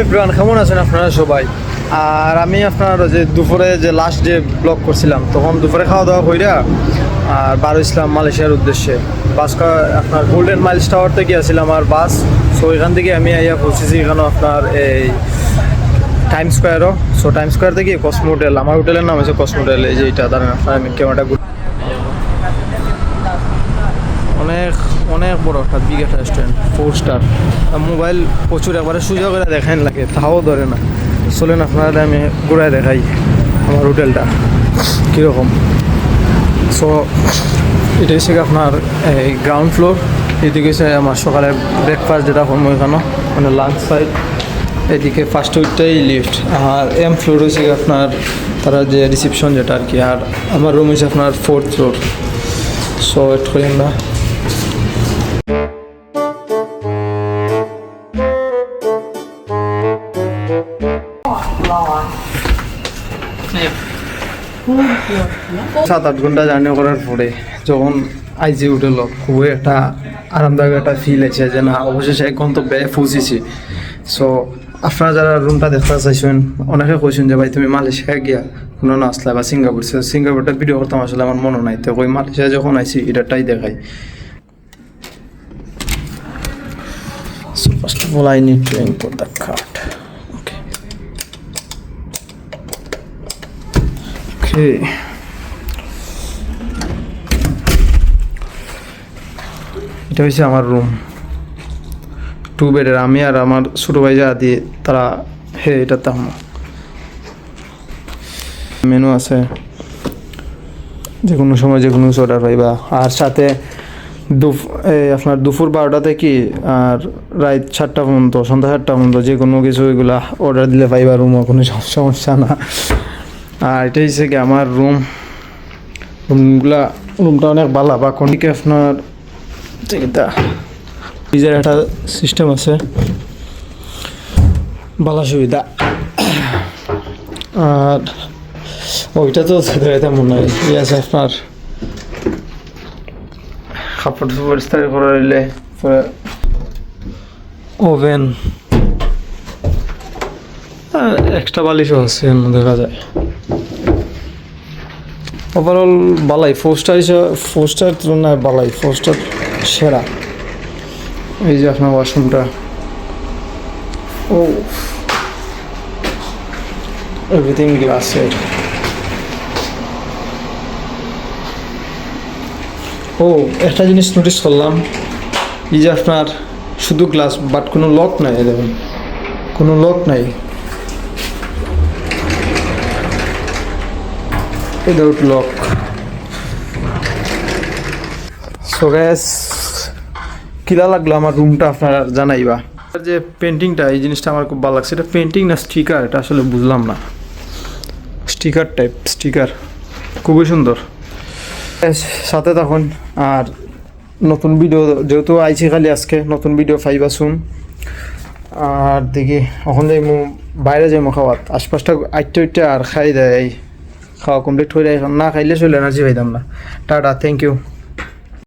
Everyone, কেমন আছেন আপনারা সবাই? আর আমি আপনার যে দুপুরে যে লাস্ট যে ব্লগ করছিলাম তখন দুপুরে খাওয়া দাওয়া কইরা আর বার হইছিলাম মালয়েশিয়ার উদ্দেশ্যে। বাসকা আপনার গোল্ডেন মাইলস টাওয়ার থেকে আসছিলাম আর বাস। সো এখান থেকে আমি আইয়া পৌঁছেছি এখানেও আপনার এই টাইম স্কোয়ারও। সো টাইম স্কোয়ার থেকে কসমো হোটেল, আমার হোটেলের নাম হচ্ছে কসমো হোটেল। এই যে এটা দাঁড়ান আপনার, আমি ক্যামেরাটা অনেক অনেক বড় একটা বিগ একটা রেস্টুরেন্ট, 4 স্টার। মোবাইল প্রচুর একবারে সুযোগ করে দেখাই লাগে, তাও ধরে না। চলেন আপনারা আমি ঘুরায় দেখাই আমার হোটেলটা কীরকম। সো এটা হচ্ছে আপনার এই গ্রাউন্ড ফ্লোর, এদিকে হচ্ছে আমার সকালের ব্রেকফাস্ট যেটা করবো এখানে, মানে লাঞ্চ সাইড। এদিকে ফার্স্ট উইকটাই লিফট, আর এম ফ্লোর হচ্ছে আপনার তারা যে রিসিপশন যেটা আর কি। আর আমার রুম হচ্ছে আপনার 4th ফ্লোর। সো ওয়েট করি আমরা। সাত আট ঘন্টা জার্নি করার পরে যখন আইজি উঠেল, খুবই একটা আরামদায়ক একটা ফিল আছে যে না অবশেষে এক গন্তব্যে পৌঁছেছি। সো আপনারা যারা রুমটা দেখতে চাইছেন, অনেকে কইছেন যে ভাই তুমি মালয়েশিয়া গিয়া কোনো না আসলে বা সিঙ্গাপুর। সিঙ্গাপুরটা ভিডিও করতাম, আসলে আমার মনে নাই। তো ওই মালয়েশিয়া যখন আইছি এটাই দেখাই। So first of all I need to input the card. Okay. এটা হচ্ছে আমার রুম, 2 বেডের। আমি আর আমার ছোটো ভাই যা দিয়ে তারা এটা তাম মেনু আছে, যে কোনো সময় যে কোনো কিছু অর্ডার পাইবা। আর সাথে আপনার দুপুর 12টা থেকে আর রাত 7টা পর্যন্ত, সন্ধ্যা 7টা পর্যন্ত যে কোনো কিছু এগুলা অর্ডার দিলে পাইবা রুমও, কোনো সমস্যা না। আর এটা হচ্ছে কি আমার রুমটা অনেক ভালো। বা কোনদিকে আপনার ফ্রিজের একটা সিস্টেম আছে, ভালো সুবিধা। আর ওইটা তো তেমন নয়, আছে আপনার কাপড় পরিষ্কার করে নিলে ওভেন, এক্সট্রা বালিশও আছে এর মধ্যে দেখা যায়। ওভারঅল বালাই, 4 স্টার তুলনায় বালাই, 4 স্টার সেরা। এই যে আপনার ওয়াশরুমটা, ও এভরিথিং গ্লাসের। ও একটা জিনিস নোটিস করলাম, এই যে আপনার শুধু গ্লাস বাট কোনো লক নাই, দেখুন কোনো লক নাই, উইদাউট লক। সো গাইস, কিলা লাগলো আমার রুমটা আপনারা জানাইবা। যে পেন্টিংটা, এই জিনিসটা আমার খুব ভালো লাগছে। এটা পেন্টিং না স্টিকার এটা আসলে বুঝলাম না, স্টিকার টাইপ স্টিকার, খুবই সুন্দর। সাথে তখন আর নতুন ভিডিও যেহেতু আইছি খালি আজকে, নতুন ভিডিও পাইবা শুন। আর দেখি এখন যাই বাইরে যাই খাওয়াত, আশপাশটা আইটটা আর খাই দেয়। খাওয়া কমপ্লিট হয়ে যায়, না খাইলে চলে এনার্জি পাইতাম না। Ta-ta, thank you.